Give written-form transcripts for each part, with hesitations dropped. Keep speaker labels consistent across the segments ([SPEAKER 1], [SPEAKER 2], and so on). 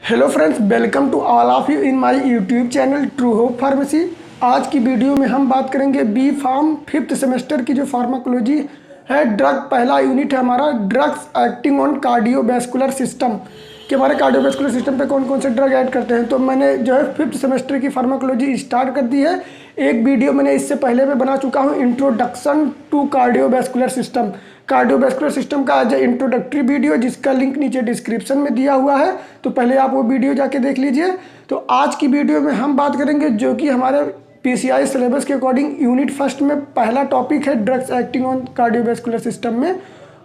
[SPEAKER 1] Hello friends, welcome to all of you in my YouTube channel true hope pharmacy. आज की video में हम बात करेंगे बी फार्म 5th सेमेस्टर की जो फार्माकोलॉजी है। ड्रग पहला यूनिट है हमारा, drugs acting on cardiovascular system, कि हमारे कार्डियोवैस्कुलर सिस्टम पे कौन कौन से ड्रग ऐड करते हैं। तो मैंने जो है 5th सेमेस्टर की फार्माकोलॉजी स्टार्ट कर दी है। एक वीडियो मैंने इससे पहले भी बना चुका हूँ, introduction to cardiovascular system, cardiovascular system का एज ए इंट्रोडक्टरी वीडियो, जिसका लिंक नीचे डिस्क्रिप्शन में दिया हुआ है। तो पहले आप वो वीडियो जाके देख लीजिए। तो आज की वीडियो में हम बात करेंगे जो कि हमारे पीसीआई सिलेबस के अकॉर्डिंग यूनिट फर्स्ट में पहला टॉपिक है drugs acting on cardiovascular system में,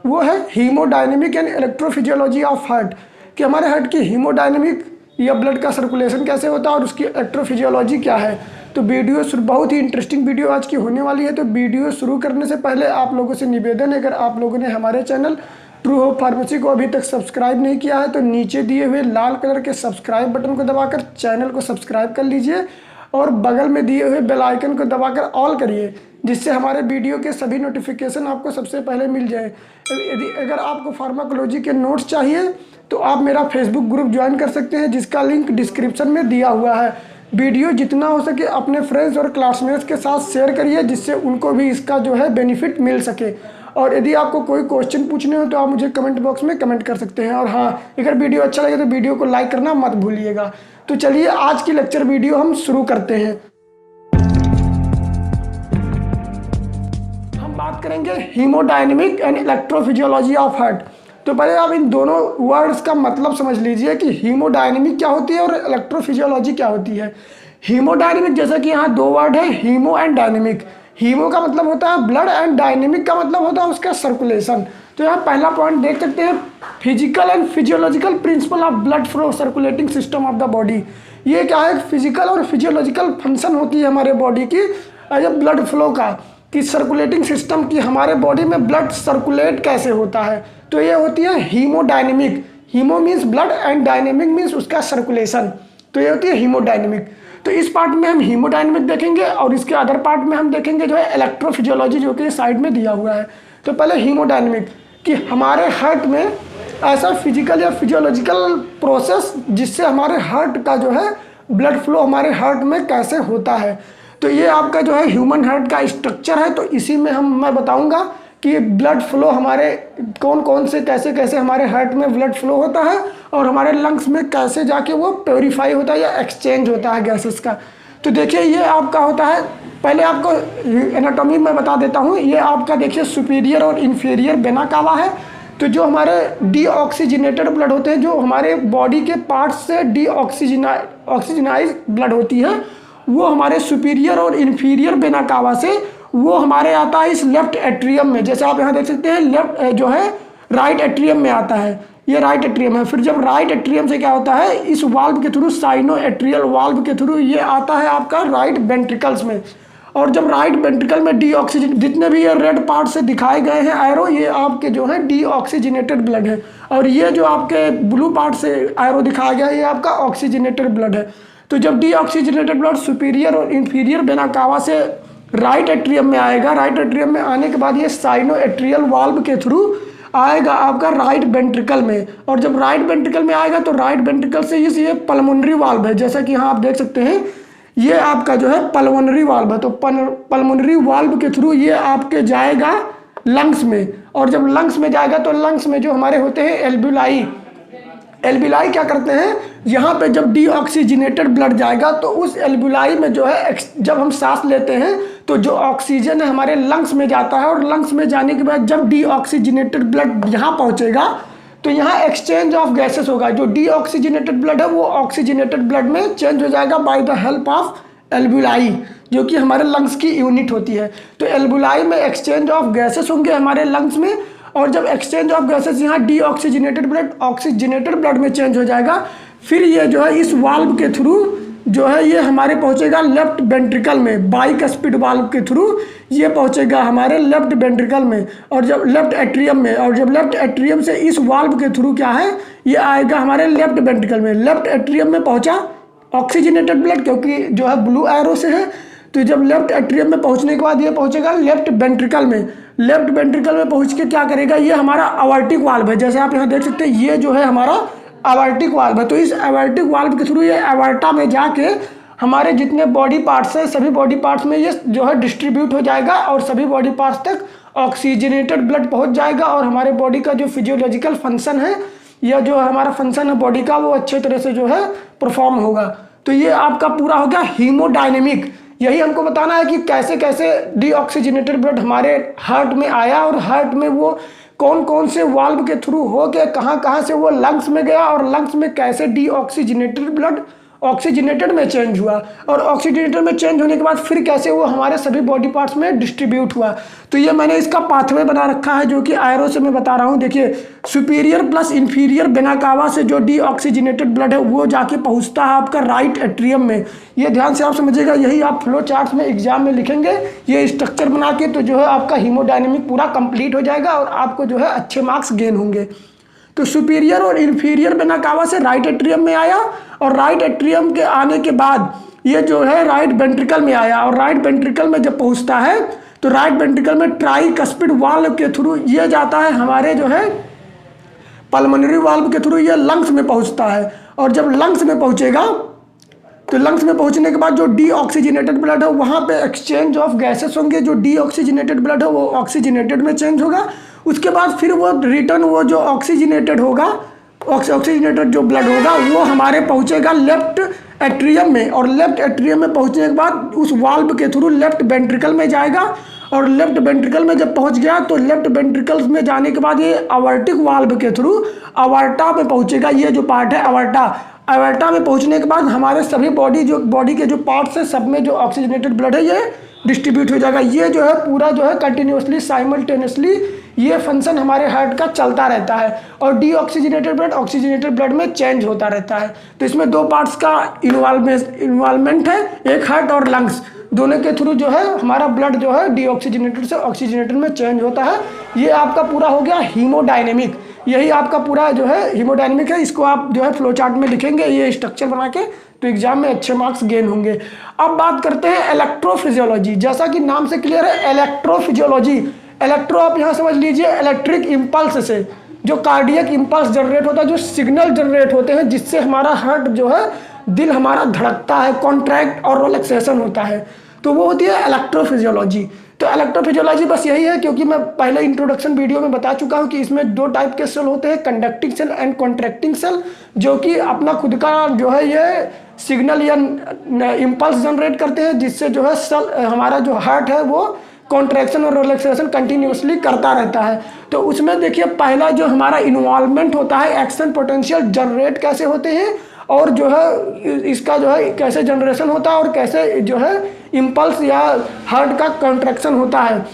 [SPEAKER 1] वो है haemodynamic and electrophysiology of heart, कि हमारे हार्ट की हीमोडायनेमिक या ब्लड का सर्कुलेशन कैसे होता है और उसकी इलेक्ट्रोफिजियोलॉजी क्या है। तो वीडियो बहुत ही इंटरेस्टिंग वीडियो आज की होने वाली है। तो वीडियो शुरू करने से पहले आप लोगों से निवेदन है, अगर आप लोगों ने हमारे चैनल ट्रू होप फार्मेसी को अभी तक सब्सक्राइब नहीं किया है तो नीचे दिए हुए लाल कलर के सब्सक्राइब बटन को दबाकर चैनल को सब्सक्राइब कर लीजिए और बगल में दिए हुए बेल आइकन को दबाकर ऑल करिए, जिससे हमारे वीडियो के सभी नोटिफिकेशन आपको सबसे पहले मिल जाए। यदि अगर आपको फार्माकोलॉजी के नोट्स चाहिए तो आप मेरा फेसबुक ग्रुप ज्वाइन कर सकते हैं, जिसका लिंक डिस्क्रिप्शन में दिया हुआ है। वीडियो जितना हो सके अपने फ्रेंड्स और क्लासमेट्स के साथ शेयर करिए, जिससे उनको भी इसका जो है बेनिफिट मिल सके। और यदि आपको कोई क्वेश्चन पूछने हो तो आप मुझे कमेंट बॉक्स में कमेंट कर सकते हैं। और हाँ, अगर वीडियो अच्छा लगे तो वीडियो को लाइक करना मत भूलिएगा। तो चलिए आज की लेक्चर वीडियो हम शुरू करते हैं। हम बात करेंगे haemodynamic and electrophysiology of heart. तो पहले आप इन दोनों वर्ड्स का मतलब समझ लीजिए कि हीमोडायनेमिक क्या होती है और इलेक्ट्रोफिजियोलॉजी क्या होती है। हीमोडायनेमिक, जैसा कि यहाँ दो वर्ड है, हीमो एंड डायनेमिक। हीमो का मतलब होता है ब्लड एंड डायनेमिक का मतलब होता है उसका सर्कुलेशन। तो यहाँ पहला पॉइंट देख सकते हैं, physical and physiological principle of blood flow circulating system of the body. ये क्या है, फिजिकल और फिजियोलॉजिकल फंक्शन होती है हमारे बॉडी की एज ए ब्लड फ्लो का, कि सर्कुलेटिंग सिस्टम की हमारे बॉडी में ब्लड सर्कुलेट कैसे होता है। तो ये होती है haemodynamic. Haemo means blood and dynamic means उसका सर्कुलेशन। तो ये होती है हीमोडायनेमिक। तो इस पार्ट में हम हीमोडायनेमिक देखेंगे और इसके अदर पार्ट में हम देखेंगे जो है इलेक्ट्रोफिजियोलॉजी, जो कि साइड में दिया हुआ है। तो पहले हीमोडायनेमिक, कि हमारे हार्ट में ऐसा फिजिकल या फिजियोलॉजिकल प्रोसेस जिससे हमारे हार्ट का जो है ब्लड फ्लो हमारे हार्ट में कैसे होता है। तो ये आपका जो है ह्यूमन हार्ट का स्ट्रक्चर है। तो इसी में मैं बताऊंगा कि ब्लड फ्लो हमारे कौन कौन से कैसे कैसे हमारे हार्ट में ब्लड फ्लो होता है और हमारे लंग्स में कैसे जाके वो प्योरीफाई होता है या एक्सचेंज होता है गैसेस का। तो देखिए ये आपका होता है, पहले आपको एनाटॉमी में बता देता हूँ। ये आपका देखिए सुपीरियर और इन्फीरियर वेना कावा है। तो जो हमारे डीऑक्सीजनेटेड ब्लड होते हैं, जो हमारे बॉडी के पार्ट्स से ऑक्सीजनाइज ब्लड होती है, वो हमारे सुपीरियर और इन्फीरियर वेना कावा से वो हमारे आता है इस लेफ्ट एट्रियम में। जैसे आप यहाँ देख सकते हैं, लेफ्ट जो है राइट एट्रियम में आता है, ये राइट एट्रियम है। फिर जब राइट एट्रियम से क्या होता है, इस वाल्व के थ्रू, साइनो एट्रियल वाल्व के थ्रू ये आता है आपका राइट वेंट्रिकल्स में। और जब राइट वेंट्रिकल में डीऑक्सीजन, जितने भी ये रेड पार्ट से दिखाए गए हैं एरो, ये आपके जो है डीऑक्सीजनेटेड ब्लड है। और ये जो आपके ब्लू पार्ट से एरो दिखाया गया है, ये आपका ऑक्सीजनेटेड ब्लड है। तो जब डीऑक्सीजनेटेड ब्लड सुपीरियर और इन्फीरियर वेना कावा से राइट एट्रियम में आएगा, राइट एट्रियम में आने के बाद ये साइनो एट्रियल वाल्व के थ्रू आएगा आपका राइट वेंट्रिकल में। और जब राइट वेंट्रिकल में आएगा तो राइट वेंट्रिकल से ये पल्मोनरी वाल्व है, जैसा कि यहाँ आप देख सकते हैं, ये आपका जो है पल्मोनरी वाल्व है। तो पल्मोनरी वाल्व के थ्रू ये आपके जाएगा लंग्स में। और जब लंग्स में जाएगा तो लंग्स में जो हमारे होते हैं एल्ब्यूलाई, एल्ब्यूलाई क्या करते हैं, यहाँ पे जब डीऑक्सीजनेटेड ब्लड जाएगा तो उस एल्ब्यूलाई में जो है जब हम सांस लेते हैं तो जो ऑक्सीजन है हमारे लंग्स में जाता है। और लंग्स में जाने के बाद जब डीऑक्सीजनेटेड ब्लड यहाँ पहुँचेगा तो यहाँ एक्सचेंज ऑफ गैसेस होगा। जो डीऑक्सीजनेटेड ब्लड है वो ऑक्सीजनेटेड ब्लड में चेंज हो जाएगा बाय द हेल्प ऑफ एल्ब्यूलाई, जो कि हमारे लंग्स की यूनिट होती है। तो एल्ब्यूलाई में एक्सचेंज ऑफ गैसेस होंगे हमारे लंग्स में। और जब एक्सचेंज ऑफ गैसेस यहाँ डीऑक्सीजनेटेड ब्लड ऑक्सीजनेटेड ब्लड में चेंज हो जाएगा, फिर ये जो है इस वाल्व के थ्रू जो है ये हमारे पहुँचेगा लेफ्ट वेंट्रिकल में, बाइकस्पिड वाल्व के थ्रू ये पहुँचेगा हमारे लेफ्ट वेंट्रिकल में और जब लेफ्ट एट्रियम में। और जब लेफ्ट एट्रियम से इस वाल्व के थ्रू क्या है, ये आएगा हमारे लेफ्ट वेंट्रिकल में। लेफ्ट एट्रियम में पहुँचा ऑक्सीजनेटेड ब्लड, क्योंकि जो है ब्लू एरो से है। तो जब लेफ्ट एट्रियम में पहुंचने के बाद ये पहुंचेगा लेफ्ट वेंट्रिकल में। लेफ्ट वेंट्रिकल में पहुंच के क्या करेगा, ये हमारा अवर्टिक वाल्व है। जैसे आप यहाँ देख सकते हैं, ये जो है हमारा एवर्टिक वाल्व है। तो इस एवर्टिक वाल्व के थ्रू ये एवर्टा में जाके हमारे जितने बॉडी पार्ट्स हैं सभी बॉडी पार्ट्स में ये जो है डिस्ट्रीब्यूट हो जाएगा और सभी बॉडी पार्ट्स तक ऑक्सीजनेटेड ब्लड पहुंच जाएगा और हमारे बॉडी का जो फिजियोलॉजिकल फंक्शन है या जो हमारा फंक्शन है बॉडी का वो अच्छे तरह से जो है परफॉर्म होगा। तो ये आपका पूरा हो गया हीमोडायनेमिक। यही हमको बताना है कि कैसे कैसे डीऑक्सीजनेटेड ब्लड हमारे हार्ट में आया और हार्ट में वो कौन कौन से वाल्व के थ्रू हो के कहाँ कहाँ से वो लंग्स में गया और लंग्स में कैसे डीऑक्सीजनेटेड ब्लड ऑक्सीजनेटेड में चेंज हुआ और ऑक्सीजनेटेड में चेंज होने के बाद फिर कैसे वो हमारे सभी बॉडी पार्ट्स में डिस्ट्रीब्यूट हुआ। तो ये मैंने इसका पाथवे बना रखा है जो कि एरो से मैं बता रहा हूँ। देखिए superior plus inferior vena cava से जो डीऑक्सीजनेटेड ब्लड है वो जाके पहुँचता है आपका राइट एट्रियम में। ये ध्यान से आप समझिएगा, यही आप फ्लो चार्ट में एग्जाम में लिखेंगे ये स्ट्रक्चर बना के, तो जो है आपका हीमोडायनेमिक पूरा कंप्लीट हो जाएगा और आपको जो है अच्छे मार्क्स गेन होंगे। तो सुपीरियर और इन्फीरियर वेना कावा से राइट एट्रियम में आया और राइट एट्रियम के आने के बाद ये जो है राइट वेंट्रिकल में आया और राइट वेंट्रिकल में जब पहुंचता है तो राइट वेंट्रिकल में ट्राइकस्पिड वाल्व के थ्रू ये जाता है हमारे जो है पल्मोनरी वाल्व के थ्रू ये लंग्स में पहुंचता है और जब लंग्स में पहुंचेगा तो लंग्स में पहुंचने के बाद जो डीऑक्सीजनेटेड ब्लड है वहाँ पे एक्सचेंज ऑफ गैसेस होंगे। जो डीऑक्सीजनेटेड ब्लड है वो ऑक्सीजनेटेड में चेंज होगा। उसके बाद फिर वो रिटर्न वो जो ऑक्सीजनेटेड होगा ऑक्सीजनेटेड जो ब्लड होगा वो हमारे पहुंचेगा लेफ्ट एट्रियम में और लेफ्ट एट्रियम में पहुंचने के बाद उस वाल्व के थ्रू लेफ्ट वेंट्रिकल में जाएगा और लेफ्ट वेंट्रिकल में जब पहुंच गया तो लेफ्ट वेंट्रिकल में जाने के बाद ये अवर्टिक वाल्व के थ्रू अवर्टा में पहुंचेगा। ये जो पार्ट है अवर्टा में पहुंचने के बाद हमारे सभी बॉडी के जो पार्ट्स है सब में जो ऑक्सीजनेटेड ब्लड है ये डिस्ट्रीब्यूट हो जाएगा। ये जो है पूरा जो है कंटिन्यूसली साइमल्टेनियसली ये फंक्शन हमारे हार्ट का चलता रहता है और डीऑक्सीजनेटेड ब्लड ऑक्सीजनेटेड ब्लड में चेंज होता रहता है। तो इसमें दो पार्ट्स का इन्वॉल्वमेंट है, एक हार्ट और लंग्स, दोनों के थ्रू जो है हमारा ब्लड जो है डीऑक्सीजनेटेड से ऑक्सीजनेटेड में चेंज होता है। ये आपका पूरा हो गया हीमोडायनेमिक। यही आपका पूरा जो है हीमोडायनेमिक है। इसको आप जो है फ्लो चार्ट में लिखेंगे ये स्ट्रक्चर बना के तो एग्जाम में अच्छे मार्क्स गेन होंगे। अब बात करते हैं इलेक्ट्रोफिजियोलॉजी। जैसा कि नाम से क्लियर है इलेक्ट्रोफिजियोलॉजी, इलेक्ट्रो आप यहाँ समझ लीजिए इलेक्ट्रिक इम्पल्स से जो कार्डियक इम्पल्स जनरेट होता है, जो सिग्नल जनरेट होते हैं जिससे हमारा हार्ट जो है दिल हमारा धड़कता है, कॉन्ट्रैक्ट और रिलैक्सेशन होता है, तो वो होती है इलेक्ट्रोफिजियोलॉजी। तो इलेक्ट्रोफिजियोलॉजी बस यही है क्योंकि मैं पहले इंट्रोडक्शन वीडियो में बता चुका हूँ कि इसमें दो टाइप के सेल होते हैं, conducting cell and contracting cell, जो कि अपना खुद का जो है ये सिग्नल या इम्पल्स जनरेट करते हैं जिससे जो है सेल हमारा जो हार्ट है वो कॉन्ट्रैक्शन और रिलैक्सेशन कंटिन्यूसली करता रहता है। तो उसमें देखिए पहला जो हमारा इन्वॉल्वमेंट होता है एक्शन पोटेंशियल जनरेट कैसे होते हैं और जो है इसका जो है कैसे जनरेशन होता है और कैसे जो है इम्पल्स या हार्ट का कॉन्ट्रैक्शन होता है।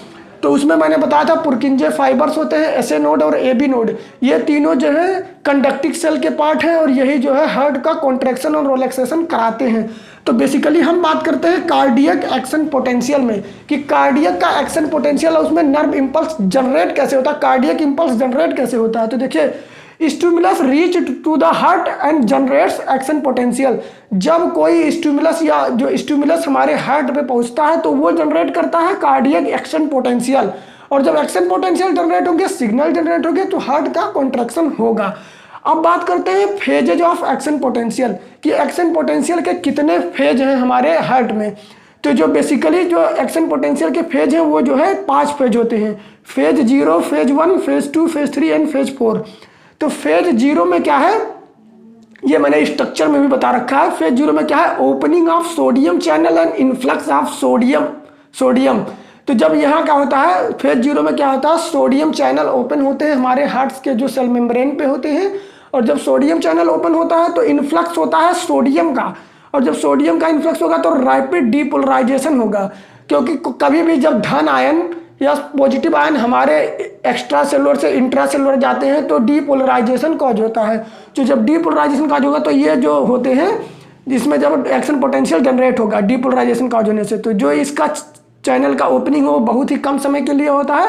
[SPEAKER 1] तो उसमें मैंने बताया था पुरकिंजे फाइबर्स होते हैं, एसए नोड और एबी नोड, ये तीनों जो है कंडक्टिंग सेल के पार्ट हैं और यही जो है हार्ट का कॉन्ट्रैक्शन और रिलैक्सेशन कराते हैं। तो बेसिकली हम बात करते हैं कार्डियक एक्शन पोटेंशियल में कि कार्डियक का एक्शन पोटेंशियल है उसमें नर्व इम्पल्स जनरेट कैसे होता है, कार्डियक इम्पल्स जनरेट कैसे होता है। तो देखिए stimulus reach to the heart and generates action potential. जब कोई स्टिमुलस या जो स्टिमुलस हमारे हार्ट पे पहुंचता है तो वो जनरेट करता है कार्डियक एक्शन पोटेंशियल और जब एक्शन पोटेंशियल जनरेट होंगे सिग्नल जनरेट होंगे तो हार्ट का कॉन्ट्रैक्शन होगा। अब बात करते हैं फेजेज ऑफ एक्शन पोटेंशियल कि एक्शन पोटेंशियल के कितने फेज हैं हमारे हार्ट में। तो जो बेसिकली जो एक्शन पोटेंशियल के फेज हैं वो जो है 5 फेज होते हैं, phase 0, phase 1, phase 2, phase 3 and phase 4। तो फेज 0 में क्या है ये मैंने स्ट्रक्चर में भी बता रखा है। फेज 0 में क्या है, opening of sodium channel and influx of sodium. तो जब यहाँ क्या होता है फेज 0 में क्या होता है, सोडियम चैनल ओपन होते हैं हमारे हार्ट्स के जो सेल मेम्ब्रेन पे होते हैं और जब सोडियम चैनल ओपन होता है तो इन्फ्लक्स होता है सोडियम का और जब सोडियम का इन्फ्लक्स होगा तो रैपिड डीपोलराइजेशन होगा क्योंकि कभी भी जब धन आयन या पॉजिटिव आयन हमारे एक्स्ट्रा सेलुलर से इंट्रा सेलुलर जाते हैं तो डीपोलराइजेशन कॉज होता है। तो जब डीपोलराइजेशन कॉज होगा तो ये जो होते हैं जिसमें जब एक्शन पोटेंशियल जनरेट होगा डीपोलराइजेशन कॉज होने से, तो जो इसका चैनल का ओपनिंग हो बहुत ही कम समय के लिए होता है,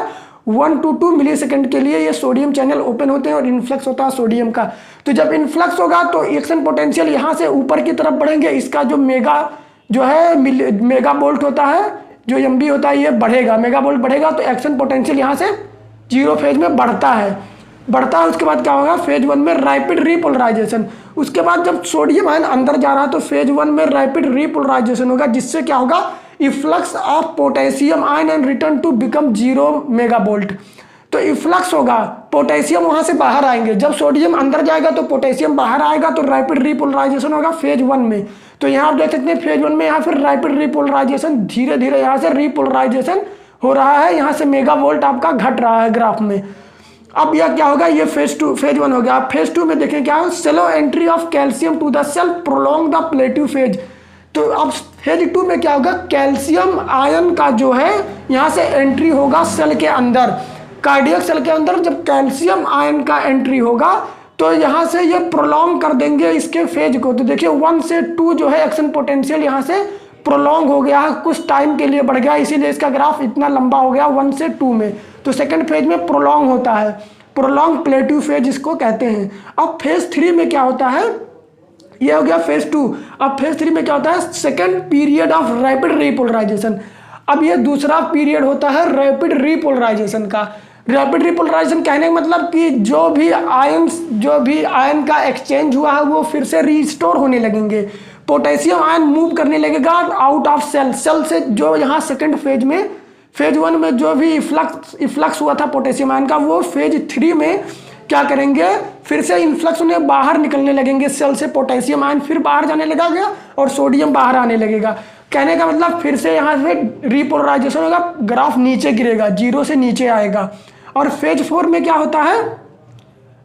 [SPEAKER 1] 1 to 2 मिली सेकेंड के लिए ये सोडियम चैनल ओपन होते हैं और इन्फ्लक्स होता है सोडियम का। तो जब इन्फ्लक्स होगा तो एक्शन पोटेंशियल यहाँ से ऊपर की तरफ बढ़ेंगे, इसका जो मेगा बोल्ट होता है जो MB होता है ये बढ़ेगा, मेगा बोल्ट बढ़ेगा तो एक्शन पोटेंशियल यहाँ से 0 फेज में बढ़ता है। बढ़ता है उसके बाद क्या होगा, फेज 1 में रैपिड रीपोलराइजेशन। उसके बाद जब सोडियम आयन अंदर जा रहा है तो फेज 1 में रैपिड रीपोलराइजेशन होगा, जिससे क्या होगा, efflux of potassium ion and return to become 0 megavolt. तो इफ्लक्स होगा, पोटेशियम वहां से बाहर आएंगे, जब सोडियम अंदर जाएगा तो पोटेशियम बाहर आएगा, तो रैपिड रीपोलराइजेशन होगा फेज 1 में। तो यहाँ आप देख सकते हैं फेज 1 में यहाँ फिर रैपिड रीपोलराइजेशन, धीरे धीरे यहाँ से रीपोलराइजेशन हो रहा है, यहाँ से मेगावोल्ट आपका घट रहा है ग्राफ में। अब यह क्या होगा, ये फेज 1 हो गया। आप फेज 2 में देखें क्या हो, slow entry of calcium to the cell prolong the plateau phase. तो अब फेज 2 में क्या होगा, कैल्शियम आयन का जो है यहाँ से एंट्री होगा सेल के अंदर, कार्डियक सेल के अंदर। जब कैल्शियम आयन का एंट्री होगा तो यहाँ से ये प्रोलॉन्ग कर देंगे इसके फेज को। तो देखिए 1 से 2 जो है एक्शन पोटेंशियल यहाँ से प्रोलॉन्ग हो गया है, कुछ टाइम के लिए बढ़ गया, इसीलिए इसका ग्राफ इतना लंबा हो गया 1 से 2 में। तो सेकंड फेज में प्रोलॉन्ग होता है, प्रोलॉन्ग प्लेटिव फेज इसको कहते हैं। अब फेज 3 में क्या होता है, ये हो गया फेज 2। अब फेज 3 में क्या होता है, second period of rapid repolarisation. अब ये दूसरा पीरियड होता है रैपिड रीपोलराइजेशन का। रैपिड रीपोलराइजेशन कहने का मतलब कि जो भी आयन का एक्सचेंज हुआ है वो फिर से रीस्टोर होने लगेंगे। पोटेशियम आयन मूव करने लगेगा आउट ऑफ सेल से, जो यहाँ सेकंड फेज में, फेज 1 में जो भी इफ्लक्स हुआ था पोटेशियम आयन का, वो फेज 3 में क्या करेंगे, फिर से इन्फ्लक्स उन्हें बाहर निकलने लगेंगे सेल से, पोटेशियम आयन फिर बाहर जाने लगेगा और सोडियम बाहर आने लगेगा। कहने का मतलब फिर से यहाँ से रीपोलराइजेशन होगा, ग्राफ नीचे गिरेगा, 0 से नीचे आएगा। और फेज 4 में क्या होता है,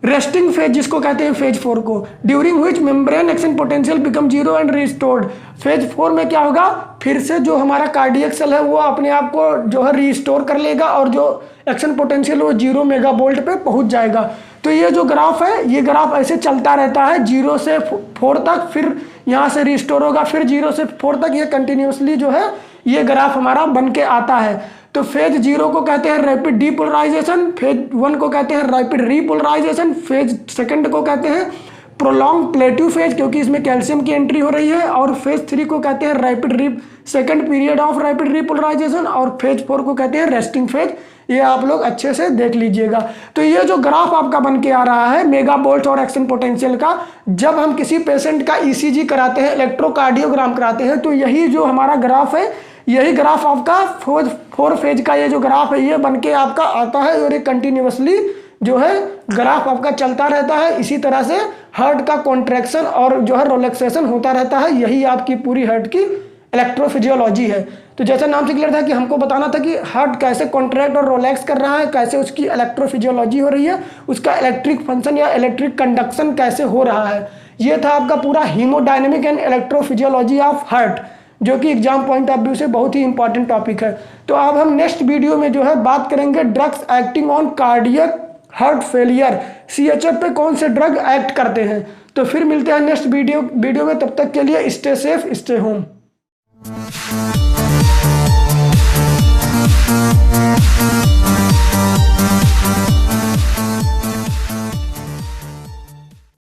[SPEAKER 1] रेस्टिंग फेज जिसको कहते हैं फेज 4 को, during which membrane action potential become 0 and restored. Phase 4 में क्या होगा, फिर से जो हमारा कार्डियक सेल है वो अपने आप को जो है रिस्टोर कर लेगा और जो एक्शन पोटेंशियल वो 0 मेगावोल्ट पे पहुंच जाएगा। तो ये जो ग्राफ है, ये ग्राफ ऐसे चलता रहता है 0 से 4 तक, फिर यहाँ से रिस्टोर होगा, फिर 0 से 4 तक, ये कंटिन्यूसली जो है ये ग्राफ हमारा बन के आता है। तो फेज 0 को कहते हैं रैपिड डीपोलराइजेशन, फेज 1 को कहते हैं रैपिड रीपोलराइजेशन, फेज सेकंड को कहते हैं प्रोलॉन्ग प्लेटिव फेज क्योंकि इसमें कैल्शियम की एंट्री हो रही है, और फेज 3 को कहते हैं rapid second period of rapid repolarisation, और फेज 4 को कहते हैं रेस्टिंग फेज। ये आप लोग अच्छे से देख लीजिएगा। तो ये जो ग्राफ आपका बन के आ रहा है मेगावोल्ट और एक्शन पोटेंशियल का, जब हम किसी पेशेंट का ईसीजी कराते हैं, इलेक्ट्रोकार्डियोग्राम कराते हैं, तो यही जो हमारा ग्राफ है, यही ग्राफ आपका 4 फेज का ये जो ग्राफ है ये बन के आपका आता है, और ये कंटिन्यूसली जो है ग्राफ आपका चलता रहता है। इसी तरह से हार्ट का कॉन्ट्रैक्शन और जो है रिलैक्सेशन होता रहता है, यही आपकी पूरी हार्ट की इलेक्ट्रोफिजियोलॉजी है। तो जैसा नाम से क्लियर था कि हमको बताना था कि हार्ट कैसे कॉन्ट्रैक्ट और रिलैक्स कर रहा है, कैसे उसकी इलेक्ट्रोफिजियोलॉजी हो रही है, उसका इलेक्ट्रिक फंक्शन या इलेक्ट्रिक कंडक्शन कैसे हो रहा है। ये था आपका पूरा haemodynamic and electrophysiology of heart, जो कि एग्जाम पॉइंट ऑफ व्यू से बहुत ही इंपॉर्टेंट टॉपिक है। तो अब हम नेक्स्ट वीडियो में जो है बात करेंगे drugs acting on cardiac heart failure, CHF पे कौन से ड्रग एक्ट करते हैं। तो फिर मिलते हैं नेक्स्ट वीडियो में, तब तक के लिए स्टे सेफ, स्टे होम।